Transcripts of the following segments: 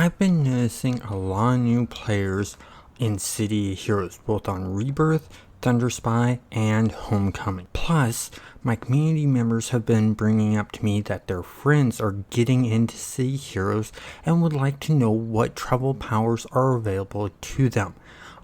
I've been noticing a lot of new players in City of Heroes, both on Rebirth, Thunder Spy, and Homecoming. Plus, my community members have been bringing up to me that their friends are getting into City Heroes and would like to know what travel powers are available to them.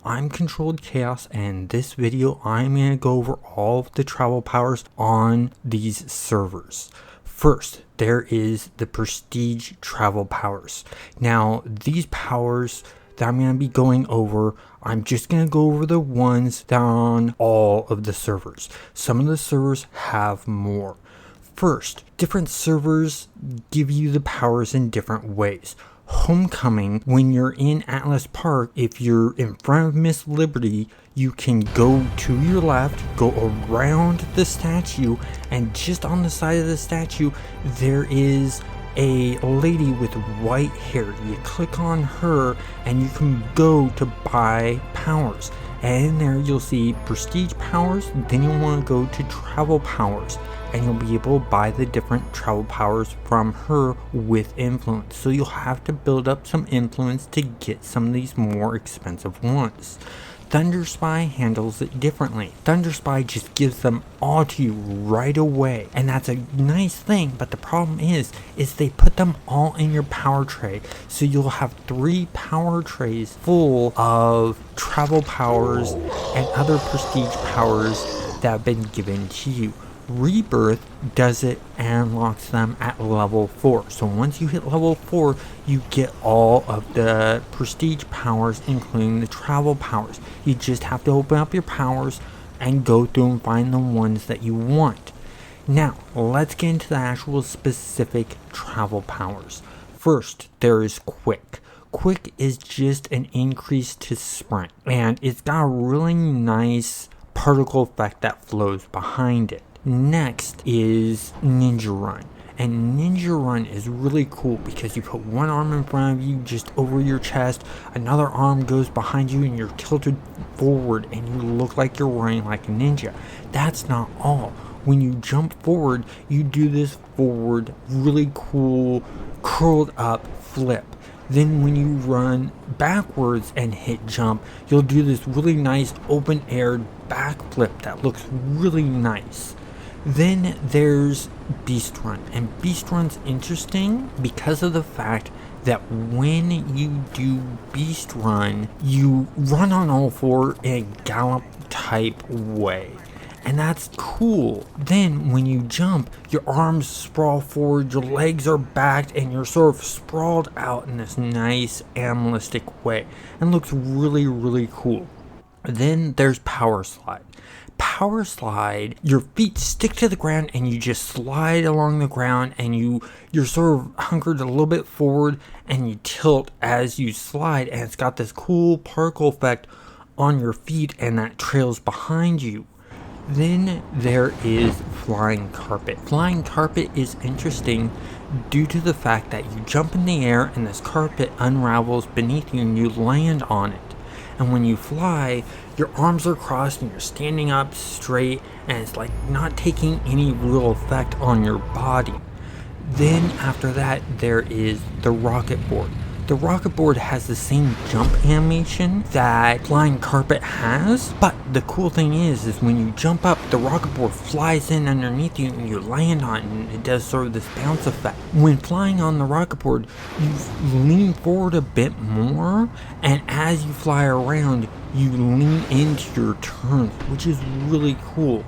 I'm Controlled Chaos, and in this video I'm going to go over all of the travel powers on these servers. First, there is the Prestige travel powers. Now, these powers that I'm going to be going over, I'm just going to go over the ones that are on all of the servers. Some of the servers have more. First, different servers give you the powers in different ways. Homecoming, when you're in Atlas Park, if you're in front of Miss Liberty, you can go to your left, go around the statue, and just on the side of the statue, there is a lady with white hair. You click on her and you can go to buy powers. And in there you'll see Prestige powers, then you'll want to go to travel powers, and you'll be able to buy the different travel powers from her with influence. So you'll have to build up some influence to get some of these more expensive ones. Thunder Spy handles it differently. Thunder Spy just gives them all to you right away, and that's a nice thing, but the problem is they put them all in your power tray, so you'll have 3 power trays full of travel powers and other prestige powers that have been given to you. Rebirth does it and unlocks them at level 4. So once you hit level 4, you get all of the prestige powers, including the travel powers. You just have to open up your powers and go through and find the ones that you want. Now, let's get into the actual specific travel powers. First, there is Quick. Quick is just an increase to sprint, and it's got a really nice particle effect that flows behind it. Next is Ninja Run, and Ninja Run is really cool because you put one arm in front of you just over your chest, another arm goes behind you, and you're tilted forward and you look like you're running like a ninja. That's not all. When you jump forward, you do this forward really cool curled up flip. Then when you run backwards and hit jump, you'll do this really nice open air back flip that looks really nice. Then there's Beast Run, and Beast Run's interesting because of the fact that when you do Beast Run, you run on all 4 in a gallop type way, and that's cool. Then when you jump, your arms sprawl forward, your legs are backed, and you're sort of sprawled out in this nice animalistic way, and looks really cool. Then there's Power Slide. Power Slide, your feet stick to the ground and you just slide along the ground, and you're sort of hunkered a little bit forward and you tilt as you slide, and it's got this cool particle effect on your feet and that trails behind you. Then there is Flying Carpet. Flying Carpet is interesting due to the fact that you jump in the air and this carpet unravels beneath you and you land on it. And when you fly, your arms are crossed and you're standing up straight, and it's like not taking any real effect on your body. Then after that, there is the Rocket Board. The Rocket Board has the same jump animation that Flying Carpet has, but the cool thing is when you jump up, the Rocket Board flies in underneath you and you land on it, and it does sort of this bounce effect. When flying on the Rocket Board, you lean forward a bit more, and as you fly around, you lean into your turns, which is really cool.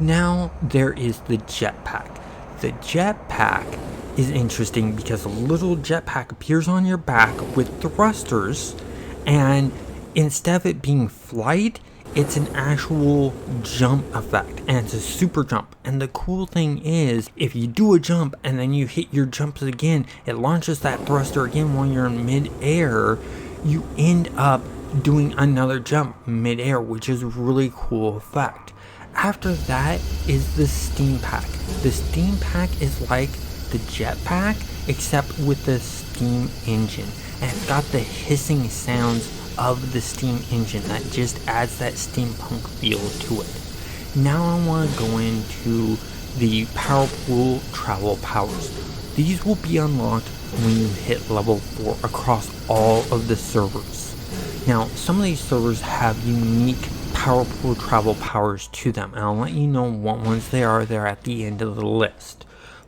Now there is the Jetpack. The Jetpack is interesting because a little jetpack appears on your back with thrusters, and instead of it being flight, it's an actual jump effect, and it's a super jump. And the cool thing is, if you do a jump and then you hit your jumps again, it launches that thruster again when you're in mid-air. You end up doing another jump mid-air, which is a really cool effect. After that is the Steam Pack. The Steam Pack is like the Jetpack, except with the steam engine, and it's got the hissing sounds of the steam engine that just adds that steampunk feel to it. Now I want to go into the Power Pool travel powers. These will be unlocked when you hit level 4 across all of the servers. Now, some of these servers have unique powerful travel powers to them, and I'll let you know what ones they are there at the end of the list.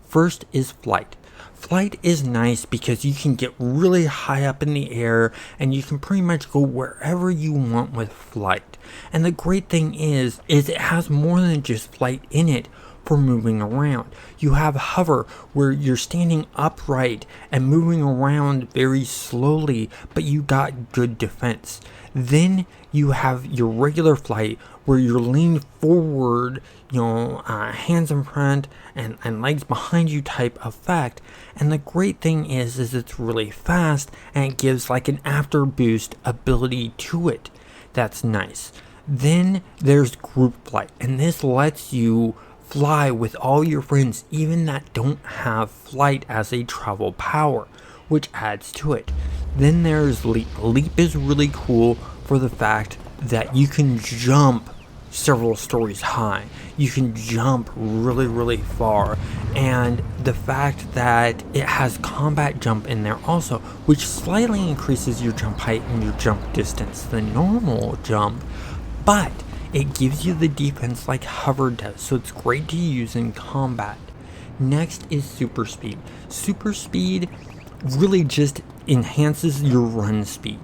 First is flight. Flight is nice because you can get really high up in the air and you can pretty much go wherever you want with flight. And the great thing is it has more than just flight in it for moving around. You have hover where you're standing upright and moving around very slowly, but you got good defense. Then you have your regular flight where you're leaned forward, hands in front and legs behind you type effect. And the great thing is it's really fast and it gives like an after boost ability to it. That's nice. Then there's group flight, and this lets you fly with all your friends, even that don't have flight as a travel power, which adds to it. Then there's leap. Leap is really cool for the fact that you can jump several stories high. You can jump really far, and the fact that it has combat jump in there also, which slightly increases your jump height and your jump distance, the normal jump, but it gives you the defense like hover does, so it's great to use in combat. Next is super speed. Super speed really just enhances your run speed.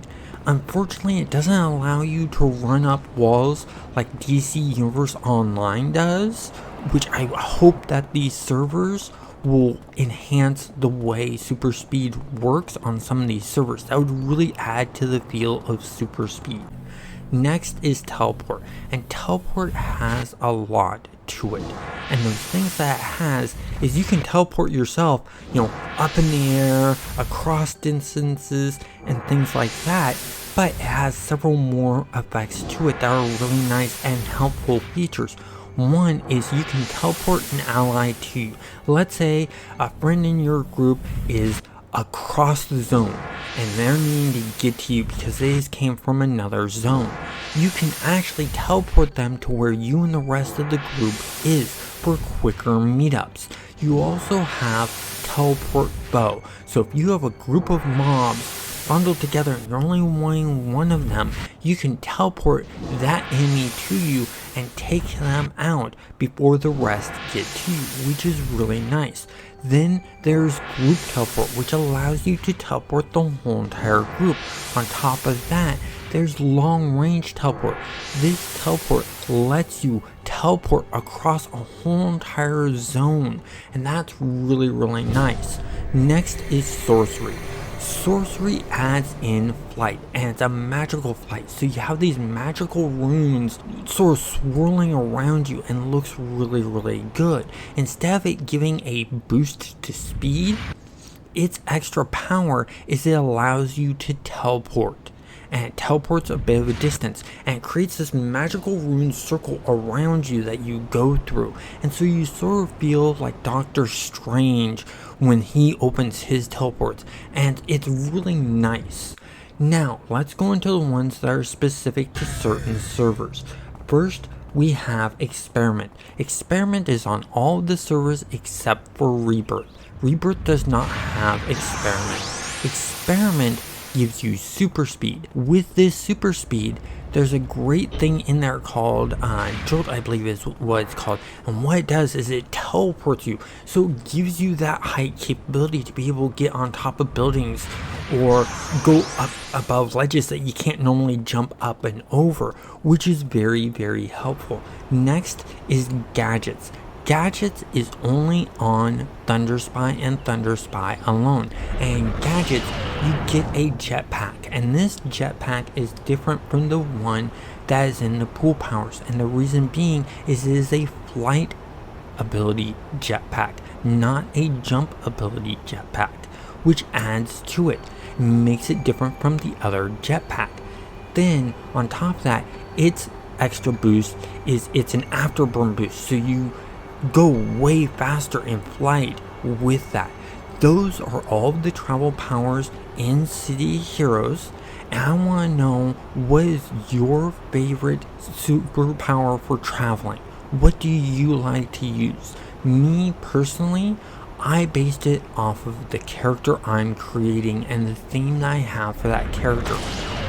Unfortunately, it doesn't allow you to run up walls like DC Universe Online does, which I hope that these servers will enhance the way super speed works on some of these servers. That would really add to the feel of super speed. Next is teleport, and teleport has a lot to it. And those things that it has is you can teleport yourself, up in the air, across distances, and things like that. But it has several more effects to it that are really nice and helpful features. One is you can teleport an ally to you. Let's say a friend in your group is across the zone and they're needing to get to you because they just came from another zone. You can actually teleport them to where you and the rest of the group is for quicker meetups. You also have teleport bow. So if you have a group of mobs bundled together and you're only wanting one of them, you can teleport that enemy to you and take them out before the rest get to you, which is really nice. Then there's group teleport, which allows you to teleport the whole entire group. On top of that, there's long range teleport. This teleport lets you teleport across a whole entire zone, and that's really nice. Next is sorcery. Sorcery adds in flight, and it's a magical flight, so you have these magical runes sort of swirling around you and looks really good. Instead of it giving a boost to speed, its extra power is it allows you to teleport, and it teleports a bit of a distance, and it creates this magical rune circle around you that you go through, and so you sort of feel like Doctor Strange when he opens his teleports, and it's really nice. Now, let's go into the ones that are specific to certain servers. First, we have Experiment. Experiment is on all of the servers except for Rebirth. Rebirth does not have Experiment. Experiment gives you super speed. With this super speed, there's a great thing in there called Jolt, I believe is what it's called, and what it does is it teleports you, so it gives you that height capability to be able to get on top of buildings or go up above ledges that you can't normally jump up and over, which is very helpful. Next is gadgets. Gadgets is only on Thunder Spy and Thunder Spy alone. And gadgets, you get a jetpack. And this jetpack is different from the one that is in the pool powers. And the reason being is it is a flight ability jetpack, not a jump ability jetpack, which adds to it, makes it different from the other jetpack. Then on top of that, its extra boost is it's an afterburn boost, so you go way faster in flight with that. Those are all of the travel powers in City Heroes, and I want to know, what is your favorite superpower for traveling? What do you like to use? Me personally, I based it off of the character I'm creating and the theme that I have for that character.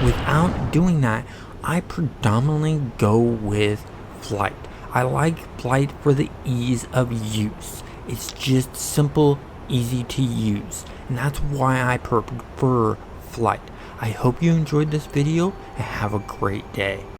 Without doing that, I predominantly go with flight. I like flight for the ease of use. It's just simple, easy to use, and that's why I prefer flight. I hope you enjoyed this video and have a great day.